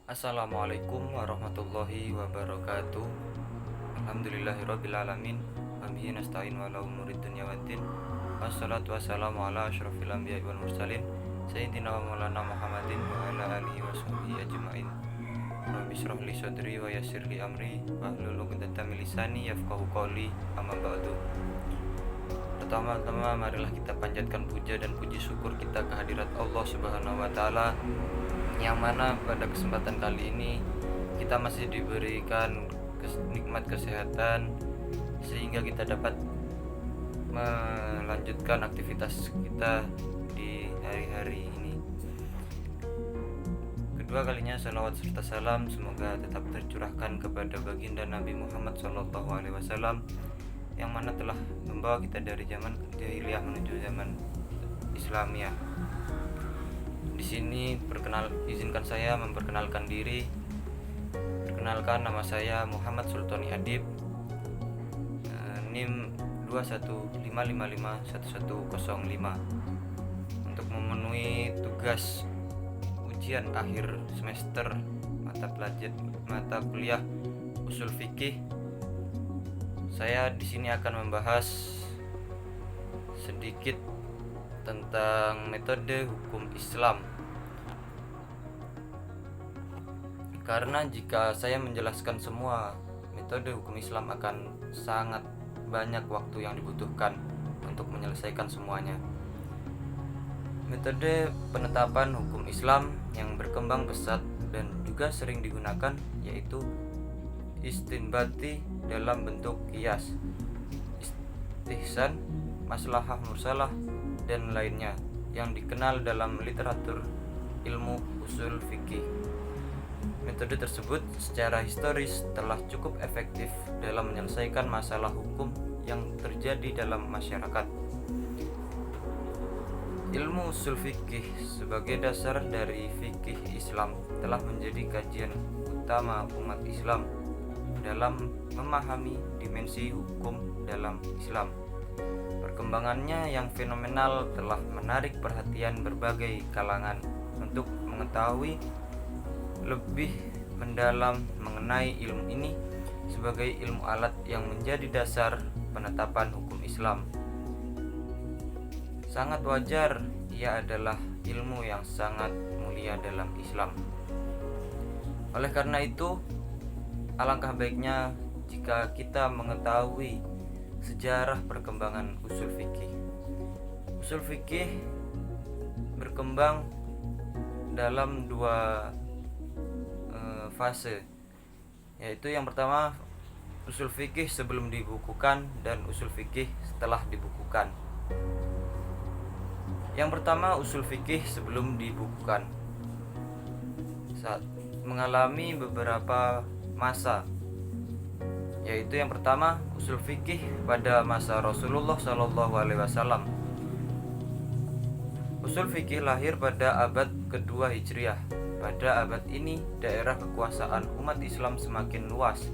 Assalamualaikum warahmatullahi wabarakatuh. Alhamdulillahirabbil alamin. Wa bihi nasta'in wa ala umurid dunya waddin. Wassalatu wassalamu ala asyrofil anbiya'i wal mursalin sayyidina wa maulana Muhammadin wa ala alihi wa sahbihi ajmain. Rabbi shrah li sadri wa yassir li amri wahlul 'uqdatam min lisani yafqahu qawli. Amma ba'du. Pertama-tama marilah kita panjatkan puja dan puji syukur kita kehadirat Allah Subhanahu wa taala, yang mana pada kesempatan kali ini kita masih diberikan nikmat kesehatan sehingga kita dapat melanjutkan aktivitas kita di hari-hari ini. Kedua kalinya salawat serta salam semoga tetap tercurahkan kepada baginda Nabi Muhammad SAW, yang mana telah membawa kita dari zaman jahiliyah menuju zaman Islamiyah. Di sini izinkan saya memperkenalkan diri. Perkenalkan, nama saya Muhammad Sultoni Adib, NIM 2155551105, untuk memenuhi tugas ujian akhir semester mata kuliah usul fikih. Saya di sini akan membahas sedikit tentang metode hukum Islam. Karena jika saya menjelaskan semua metode hukum Islam akan sangat banyak waktu yang dibutuhkan untuk menyelesaikan semuanya. Metode penetapan hukum Islam yang berkembang pesat dan juga sering digunakan yaitu istinbati dalam bentuk qiyas, istihsan, maslahah mursalah, dan lainnya yang dikenal dalam literatur ilmu usul fikih. Metode tersebut secara historis telah cukup efektif dalam menyelesaikan masalah hukum yang terjadi dalam masyarakat. Ilmu usul fikih sebagai dasar dari fikih Islam telah menjadi kajian utama umat Islam dalam memahami dimensi hukum dalam Islam. Perkembangannya yang fenomenal telah menarik perhatian berbagai kalangan untuk mengetahui lebih mendalam mengenai ilmu ini sebagai ilmu alat yang menjadi dasar penetapan hukum Islam. Sangat wajar ia adalah ilmu yang sangat mulia dalam Islam. Oleh karena itu, alangkah baiknya jika kita mengetahui sejarah perkembangan usul fikih. Usul fikih berkembang dalam dua fase, yaitu yang pertama usul fikih sebelum dibukukan dan usul fikih setelah dibukukan. Yang pertama, usul fikih sebelum dibukukan saat mengalami beberapa masa, yaitu yang pertama usul fikih pada masa Rasulullah SAW. Usul fikih lahir pada abad kedua Hijriah. Pada abad ini daerah kekuasaan umat Islam semakin luas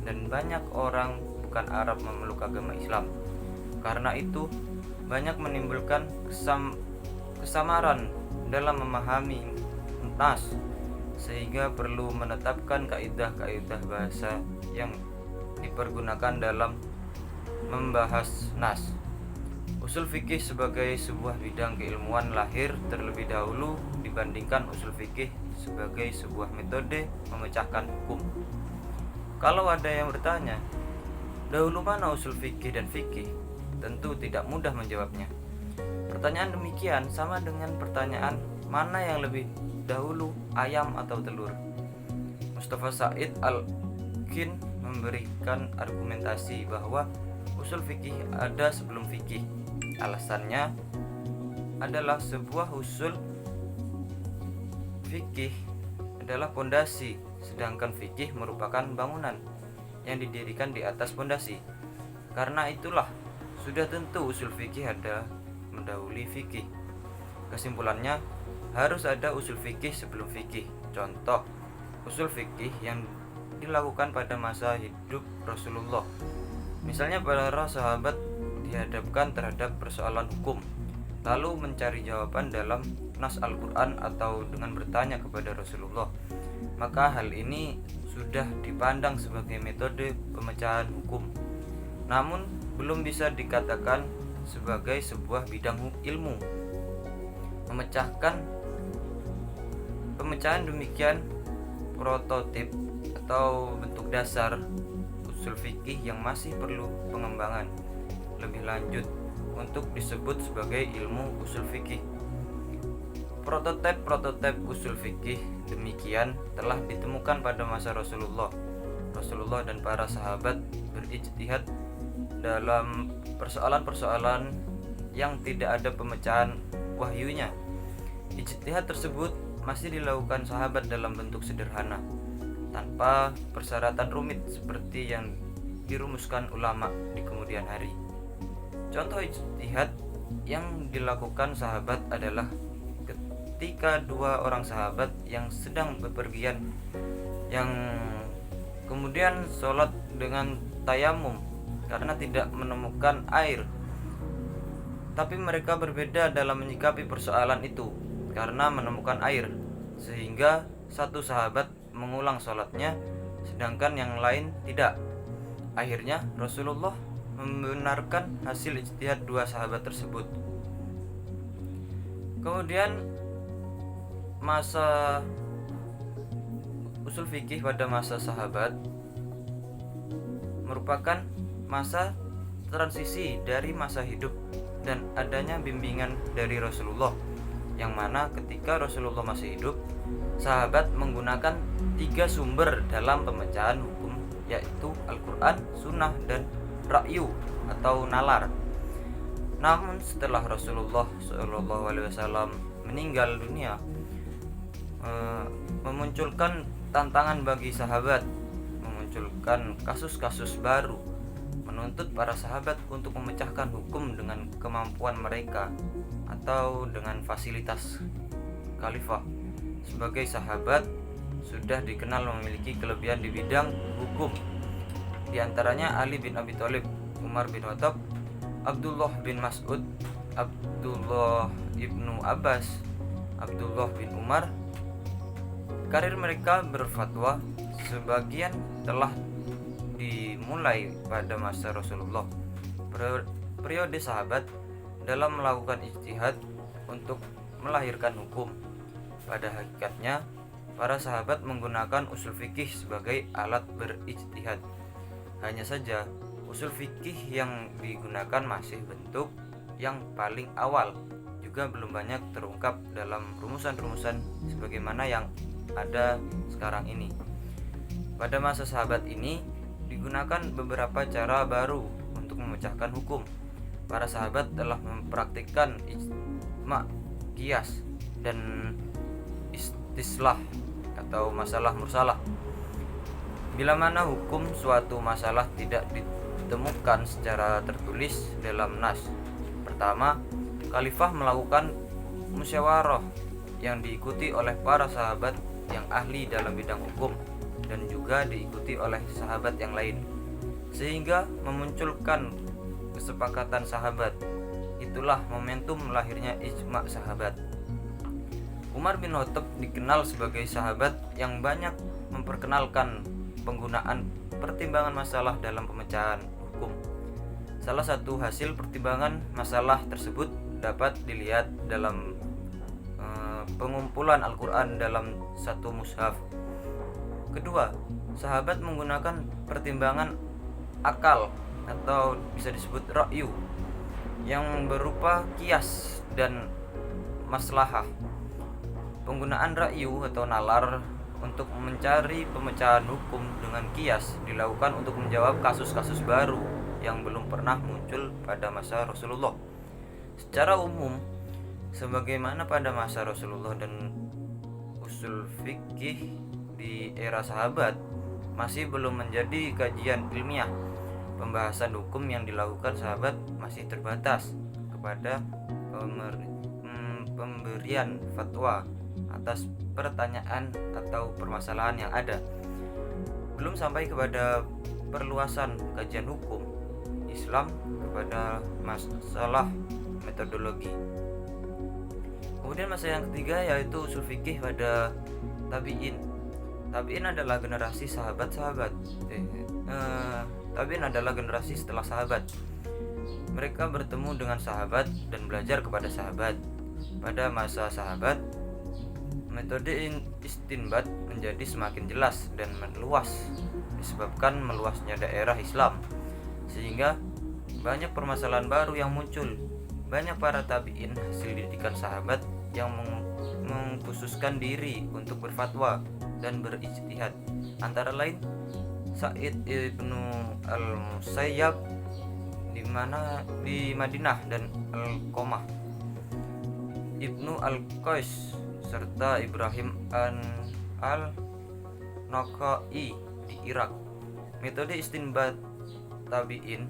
dan banyak orang bukan Arab memeluk agama Islam. Karena itu banyak menimbulkan kesamaran dalam memahami nas, sehingga perlu menetapkan kaidah-kaidah bahasa yang dipergunakan dalam membahas nas. Usul fikih sebagai sebuah bidang keilmuan lahir terlebih dahulu dibandingkan usul fikih sebagai sebuah metode memecahkan hukum. Kalau ada yang bertanya, dahulu mana usul fikih dan fikih? Tentu tidak mudah menjawabnya. Pertanyaan demikian sama dengan pertanyaan mana yang lebih dahulu, ayam atau telur. Mustafa Said Al-Qin memberikan argumentasi bahwa usul fikih ada sebelum fikih. Alasannya adalah sebuah usul fikih adalah pondasi, sedangkan fikih merupakan bangunan yang didirikan di atas pondasi. Karena itulah sudah tentu usul fikih ada mendahului fikih. Kesimpulannya, harus ada usul fikih sebelum fikih. Contoh, usul fikih yang dilakukan pada masa hidup Rasulullah. Misalnya para sahabat dihadapkan terhadap persoalan hukum, lalu mencari jawaban dalam nas Al-Quran atau dengan bertanya kepada Rasulullah. maka hal ini sudah dipandang sebagai metode pemecahan hukum, namun belum bisa dikatakan sebagai sebuah bidang ilmu. Pemecahan demikian prototip atau bentuk dasar usul fikih yang masih perlu pengembangan lebih lanjut untuk disebut sebagai ilmu usul fikih. Prototipe usul fikih demikian telah ditemukan pada masa Rasulullah dan para sahabat berijtihad dalam persoalan-persoalan yang tidak ada pemecahan wahyunya. Ijtihad tersebut masih dilakukan sahabat dalam bentuk sederhana, tanpa persyaratan rumit seperti yang dirumuskan ulama di kemudian hari. Contoh ijtihad yang dilakukan sahabat adalah ketika dua orang sahabat yang sedang bepergian yang kemudian sholat dengan tayamum karena tidak menemukan air, tapi mereka berbeda dalam menyikapi persoalan itu karena menemukan air, sehingga satu sahabat mengulang sholatnya sedangkan yang lain tidak. Akhirnya Rasulullah membenarkan hasil ijtihad dua sahabat tersebut. Kemudian masa usul fikih pada masa sahabat merupakan masa transisi dari masa hidup dan adanya bimbingan dari Rasulullah, yang mana ketika Rasulullah masih hidup, sahabat menggunakan 3 sumber dalam pemecahan hukum, yaitu Al-Quran, Sunnah, dan Ra'yu atau nalar. Namun setelah Rasulullah SAW meninggal dunia, memunculkan tantangan bagi sahabat, memunculkan kasus-kasus baru, menuntut para sahabat untuk memecahkan hukum dengan kemampuan mereka atau dengan fasilitas khalifah. Sebagai sahabat sudah dikenal memiliki kelebihan di bidang hukum, di antaranya Ali bin Abi Thalib, Umar bin Khattab, Abdullah bin Mas'ud, Abdullah ibnu Abbas, Abdullah bin Umar. Karir mereka berfatwa sebagian telah dimulai pada masa Rasulullah. Periode sahabat dalam melakukan ijtihad untuk melahirkan hukum. Pada hakikatnya, para sahabat menggunakan usul fikih sebagai alat berijtihad. Hanya saja, usul fikih yang digunakan masih bentuk yang paling awal, juga belum banyak terungkap dalam rumusan-rumusan sebagaimana yang ada sekarang ini. Pada masa sahabat ini digunakan beberapa cara baru untuk memecahkan hukum. Para sahabat telah mempraktikkan ijma, qiyas, dan istislah atau masalah mursalah. Bila mana hukum suatu masalah tidak ditemukan secara tertulis dalam nas. Pertama, khalifah melakukan musyawarah yang diikuti oleh para sahabat yang ahli dalam bidang hukum dan juga diikuti oleh sahabat yang lain, sehingga memunculkan kesepakatan sahabat. Itulah momentum lahirnya ijma sahabat. Umar bin Khattab dikenal sebagai sahabat yang banyak memperkenalkan penggunaan pertimbangan masalah dalam pemecahan hukum. Salah satu hasil pertimbangan masalah tersebut dapat dilihat dalam pengumpulan Al-Quran dalam satu mushaf. Kedua, sahabat menggunakan pertimbangan akal atau bisa disebut ra'yu yang berupa qiyas dan maslahah. Penggunaan ra'yu atau nalar untuk mencari pemecahan hukum dengan qiyas dilakukan untuk menjawab kasus-kasus baru yang belum pernah muncul pada masa Rasulullah. Secara umum, sebagaimana pada masa Rasulullah dan usul fikih di era sahabat masih belum menjadi kajian ilmiah, pembahasan hukum yang dilakukan sahabat masih terbatas kepada pemberian fatwa atas pertanyaan atau permasalahan yang ada, belum sampai kepada perluasan kajian hukum Islam kepada masalah metodologi. Kemudian masalah yang ketiga yaitu usul fikih pada tabi'in. Tabi'in adalah generasi sahabat-sahabat. Tabi'in adalah generasi setelah sahabat. Mereka bertemu dengan sahabat dan belajar kepada sahabat. Pada masa sahabat, metode istinbat menjadi semakin jelas dan meluas disebabkan meluasnya daerah Islam, sehingga banyak permasalahan baru yang muncul. Banyak para tabi'in hasil didikan sahabat yang mengkhususkan diri untuk berfatwa dan berijtihad, antara lain Sa'id ibnu al-Musayyab di Madinah dan Al-Qamah ibnu Al-Qais serta Ibrahim al-Nakhai di Irak. Metode istinbat tabi'in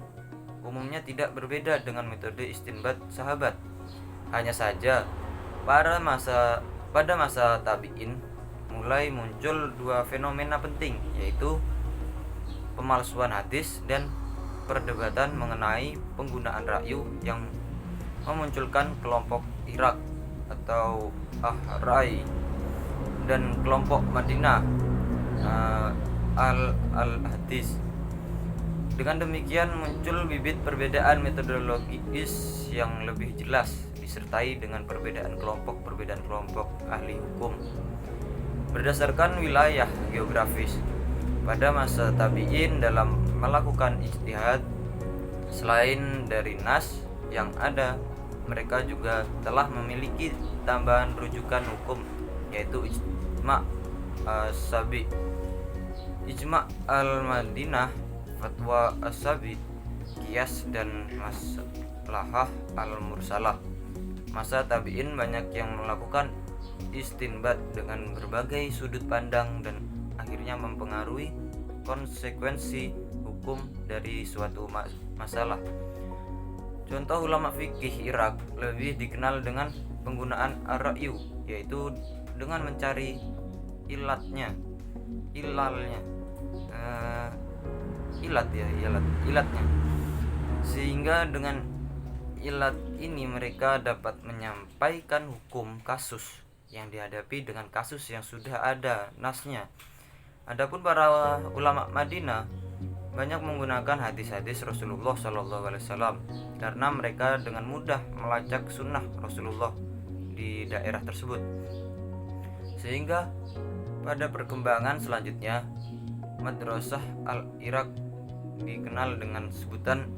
umumnya tidak berbeda dengan metode istinbat sahabat. Hanya saja pada masa tabi'in mulai muncul dua fenomena penting, yaitu pemalsuan hadis dan perdebatan mengenai penggunaan ra'yu yang memunculkan kelompok Irak atau Ahrai dan kelompok Madinah al-Hadis. Dengan demikian muncul bibit perbedaan metodologis yang lebih jelas disertai dengan perbedaan kelompok ahli hukum berdasarkan wilayah geografis. Pada masa tabi'in dalam melakukan ijtihad, selain dari nas yang ada, mereka juga telah memiliki tambahan rujukan hukum, yaitu ijma' as-sabi, ijma' al-Madinah, fatwa as-sabi, qiyas dan maslahah al-mursalah. Masa tabi'in banyak yang melakukan istinbat dengan berbagai sudut pandang dan akhirnya mempengaruhi konsekuensi hukum dari suatu masalah. Contoh ulama fikih Irak lebih dikenal dengan penggunaan ar-ra'yu, yaitu dengan mencari ilatnya, sehingga dengan ilat ini mereka dapat menyampaikan hukum kasus yang dihadapi dengan kasus yang sudah ada nasnya. Adapun para ulama Madinah banyak menggunakan hadis-hadis Rasulullah SAW karena mereka dengan mudah melacak sunnah Rasulullah di daerah tersebut. Sehingga pada perkembangan selanjutnya, Madrasah al-Iraq dikenal dengan sebutan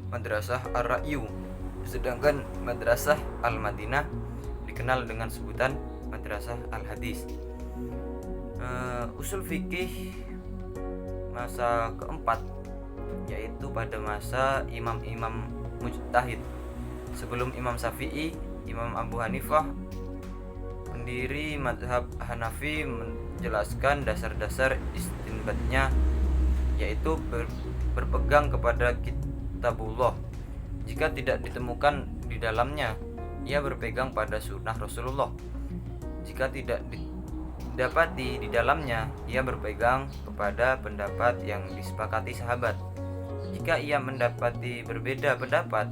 Madrasah ar-Ra'yu, sedangkan Madrasah al-Madinah dikenal dengan sebutan Madrasah al-Hadis. Usul fikih masa keempat, yaitu pada masa imam-imam mujtahid sebelum Imam Syafi'i. Imam Abu Hanifah, pendiri mazhab Hanafi, menjelaskan dasar-dasar istinbatnya, yaitu berpegang kepada kitabullah. Jika tidak ditemukan di dalamnya, ia berpegang pada sunnah Rasulullah. Jika tidak didapati di dalamnya, ia berpegang kepada pendapat yang disepakati sahabat. Jika ia mendapati berbeda pendapat,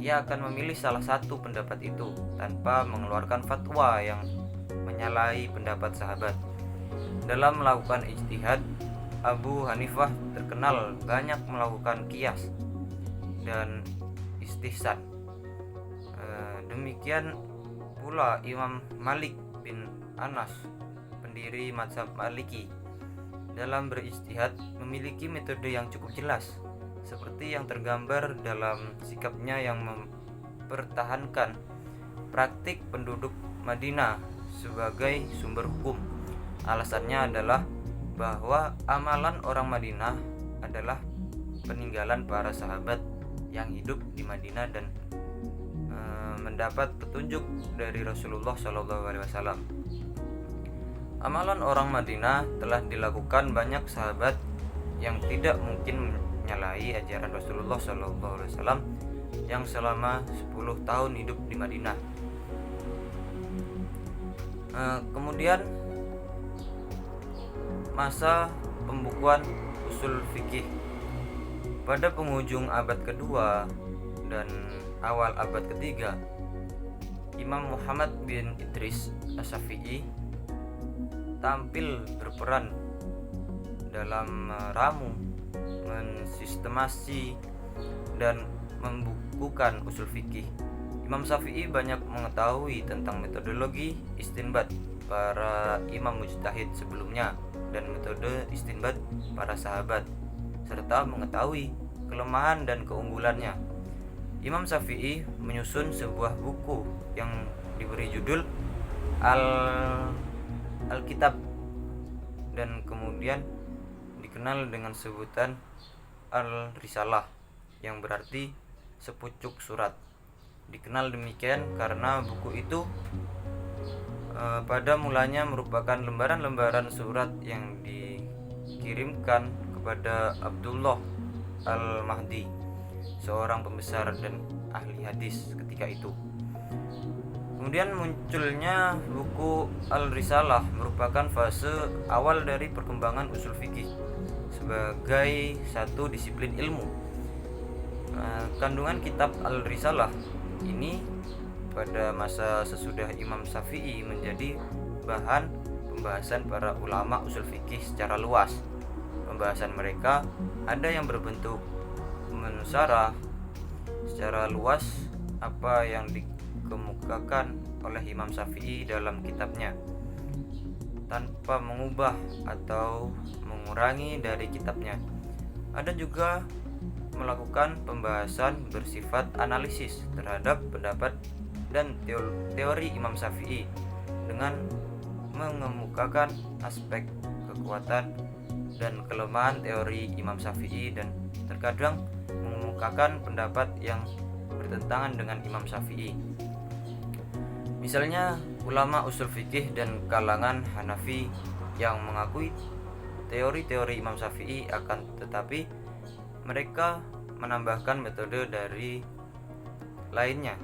ia akan memilih salah satu pendapat itu tanpa mengeluarkan fatwa yang menyalahi pendapat sahabat. Dalam melakukan ijtihad, Abu Hanifah terkenal banyak melakukan qiyas dan istihsan. Demikian pula Imam Malik bin Anas, pendiri mazhab Maliki, dalam berijtihad memiliki metode yang cukup jelas, seperti yang tergambar dalam sikapnya yang mempertahankan praktik penduduk Madinah sebagai sumber hukum. Alasannya adalah bahwa amalan orang Madinah adalah peninggalan para sahabat yang hidup di Madinah dan mendapat petunjuk dari Rasulullah SAW. Amalan orang Madinah telah dilakukan banyak sahabat yang tidak mungkin menyalahi ajaran Rasulullah SAW yang selama 10 tahun hidup di Madinah. Kemudian masa pembukuan usul fikih pada penghujung abad kedua dan awal abad ketiga, Imam Muhammad bin Idris Asy-Syafi'i tampil berperan dalam meramu, mensistemasi, dan membukukan usul fikih. Imam Syafi'i banyak mengetahui tentang metodologi istinbat para imam mujtahid sebelumnya dan metode istinbat para sahabat, serta mengetahui kelemahan dan keunggulannya. Imam Syafi'i menyusun sebuah buku yang diberi judul Al-Kitab dan kemudian dikenal dengan sebutan Al-Risalah, yang berarti sepucuk surat. Dikenal demikian karena buku itu pada mulanya merupakan lembaran-lembaran surat yang dikirimkan kepada Abdullah Al-Mahdi, seorang pembesar dan ahli hadis ketika itu. Kemudian munculnya buku Al-Risalah merupakan fase awal dari perkembangan usul fikih sebagai satu disiplin ilmu. Kandungan kitab Al-Risalah ini pada masa sesudah Imam Syafi'i menjadi bahan pembahasan para ulama usul fikih secara luas. Pembahasan mereka ada yang berbentuk mensyarah secara luas apa yang dikemukakan oleh Imam Syafi'i dalam kitabnya, tanpa mengubah atau mengurangi dari kitabnya. Ada juga melakukan pembahasan bersifat analisis terhadap pendapat dan teori Imam Syafi'i dengan mengemukakan aspek kekuatan dan kelemahan teori Imam Syafi'i, dan terkadang mengemukakan pendapat yang bertentangan dengan Imam Syafi'i. Misalnya ulama usul fikih dan kalangan Hanafi yang mengakui teori-teori Imam Syafi'i, akan tetapi mereka menambahkan metode dari lainnya,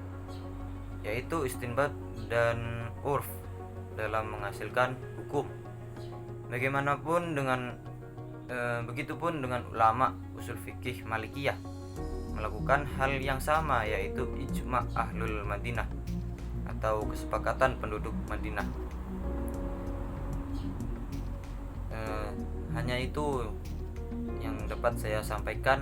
yaitu istinbat dan urf dalam menghasilkan hukum. Begitupun dengan ulama usul fikih Malikiyah melakukan hal yang sama, yaitu ijma' ahlul Madinah atau kesepakatan penduduk Madinah. Hanya itu yang dapat saya sampaikan.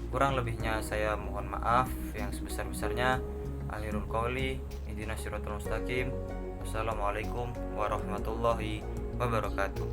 Kurang lebihnya saya mohon maaf yang sebesar-besarnya. Akhirul qauli, ihdinas siratal mustaqim. Wassalamualaikum warahmatullahi wabarakatuh.